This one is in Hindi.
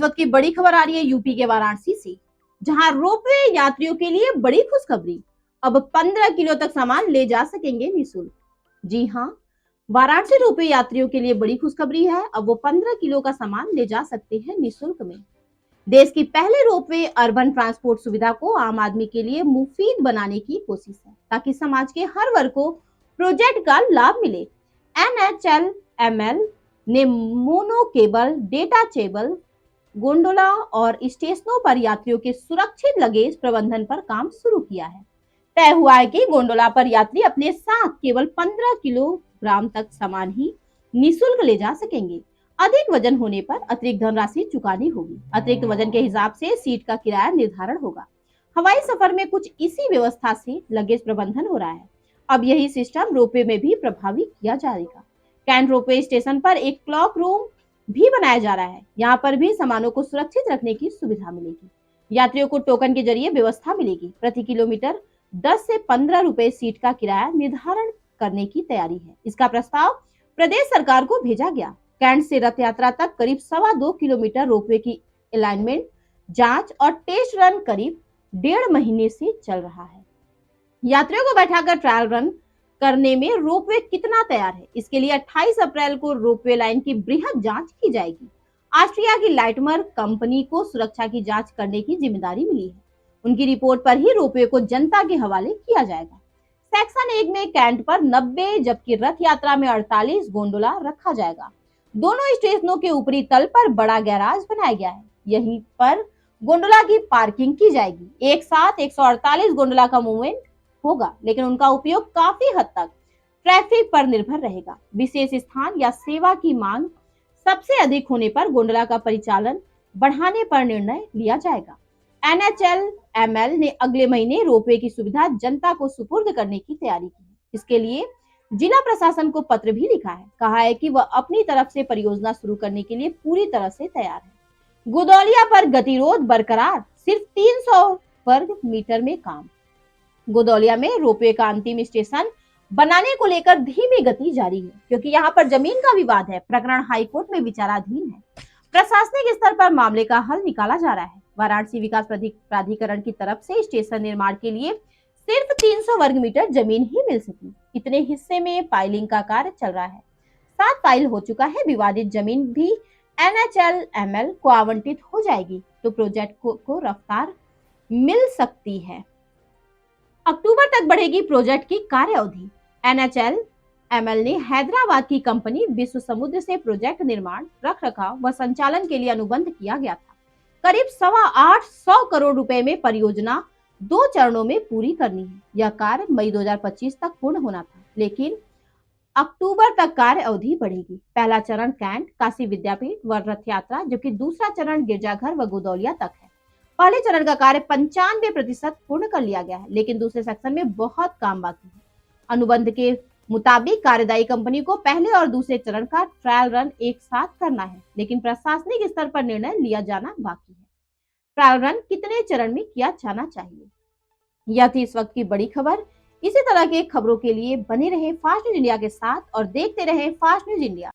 इस वक्त की बड़ी खबर आ रही है यूपी के वाराणसी से, जहां रोपवे यात्रियों के लिए बड़ी खुशखबरी। अब 15 किलो तक सामान ले जा सकेंगे निःशुल्क। जी हाँ, वाराणसी रोपवे यात्रियों के लिए बड़ी खुशखबरी है। अब वो 15 किलो का सामान ले जा सकते हैं निःशुल्क में। देश की पहले रोपवे अर्बन ट्रांसपोर्ट सुविधा को आम आदमी के लिए मुफीद बनाने की कोशिश है, ताकि समाज के हर वर्ग को प्रोजेक्ट का लाभ मिले। NHLML ने mono cable, data chewable, gondola और स्टेशनों पर यात्रियों के सुरक्षित लगेज प्रबंधन पर काम शुरू किया है। तय हुआ है कि गोंडोला पर यात्री अपने साथ केवल 15 किलोग्राम तक सामान ही निःशुल्क ले जा सकेंगे। अधिक वजन होने पर अतिरिक्त धनराशि चुकानी होगी। अतिरिक्त वजन के हिसाब से सीट का किराया निर्धारण होगा। हवाई सफर में कुछ इसी व्यवस्था से लगेज प्रबंधन हो रहा है। अब यही सिस्टम रोपवे में भी प्रभावी किया जाएगा। कैंट रोपवे स्टेशन पर एक क्लॉक रूम भी बनाया जा रहा है। यहाँ पर भी सामानों को सुरक्षित रखने की सुविधा मिलेगी। यात्रियों को टोकन के जरिए व्यवस्था मिलेगी। प्रति किलोमीटर 10 से 15 रुपए सीट का किराया निर्धारण करने की तैयारी है। इसका प्रस्ताव प्रदेश सरकार को भेजा गया। कैंट से रथ यात्रा तक करीब 2.25 किलोमीटर रोपवे की अलाइनमेंट, जांच और टेस्ट रन करीब 1.5 महीने से चल रहा है। यात्रियों को बैठाकर ट्रायल रन करने में रोपवे कितना तैयार है, इसके लिए 28 अप्रैल को रोपवे लाइन की बृहद जांच की जाएगी। ऑस्ट्रिया की लाइटमर कंपनी को सुरक्षा की जांच करने की जिम्मेदारी मिली है। उनकी रिपोर्ट पर ही रोपवे को जनता के हवाले किया जाएगा। सेक्शन 1 में कैंट पर 90 जबकि रथ यात्रा में 48 गोंडोला रखा जाएगा। दोनों स्टेशनों के ऊपरी तल पर बड़ा गैराज बनाया गया है। यहीं पर गोंडोला की पार्किंग की जाएगी। एक साथ 148 गोंडोला का मूवमेंट होगा, लेकिन उनका उपयोग काफी हद तक ट्रैफिक पर निर्भर रहेगा। विशेष स्थान या सेवा की मांग सबसे अधिक होने पर गोंडोला का परिचालन बढ़ाने पर निर्णय लिया जाएगा। NHLML ने अगले महीने रोपवे की सुविधा जनता को सुपुर्द करने की तैयारी की है। इसके लिए जिला प्रशासन को पत्र भी लिखा है। कहा है कि वह अपनी तरफ से परियोजना शुरू करने के लिए पूरी तरह से तैयार है। गोदौलिया पर गतिरोध बरकरार, सिर्फ 300 वर्ग मीटर में काम। गोदौलिया में रोपवे का अंतिम स्टेशन बनाने को लेकर धीमी गति जारी है, क्योंकि यहाँ पर जमीन का विवाद है। प्रकरण हाईकोर्ट में विचाराधीन है। प्रशासनिक स्तर पर मामले का हल निकाला जा रहा है। वाराणसी विकास प्राधिकरण की तरफ से स्टेशन निर्माण के लिए सिर्फ 300 वर्ग मीटर जमीन ही मिल सकी। इतने हिस्से में पाइलिंग का कार्य चल रहा है। 7 पाइल हो चुका है। विवादित जमीन भी NHLML को आवंटित हो जाएगी तो प्रोजेक्ट को रफ्तार मिल सकती है। अक्टूबर तक बढ़ेगी प्रोजेक्ट की कार्य अवधि। NHLML ने हैदराबाद की कंपनी विश्व समुद्र से प्रोजेक्ट निर्माण, रख रखाव व संचालन के लिए अनुबंध किया गया था। करीब 825 करोड़ रुपए में परियोजना 2 चरणों में पूरी करनी है। यह कार्य मई 2025 तक पूर्ण होना था, लेकिन अक्टूबर तक कार्य अवधि बढ़ेगी। पहला चरण कैंट, काशी विद्यापीठ व रथ यात्रा, जबकि दूसरा चरण गिरजाघर व गोदौलिया तक है। पहले चरण का कार्य 95% पूर्ण कर लिया गया है, लेकिन दूसरे सेक्शन में बहुत काम बाकी है। अनुबंध के मुताबिक कार्यदायी कंपनी को पहले और दूसरे चरण का ट्रायल रन एक साथ करना है, लेकिन प्रशासनिक स्तर पर निर्णय लिया जाना बाकी है। ट्रायल रन कितने चरण में किया जाना चाहिए, यह थी इस वक्त की बड़ी खबर। इसी तरह के खबरों के लिए बने रहे फास्ट न्यूज इंडिया के साथ और देखते रहे फास्ट न्यूज इंडिया।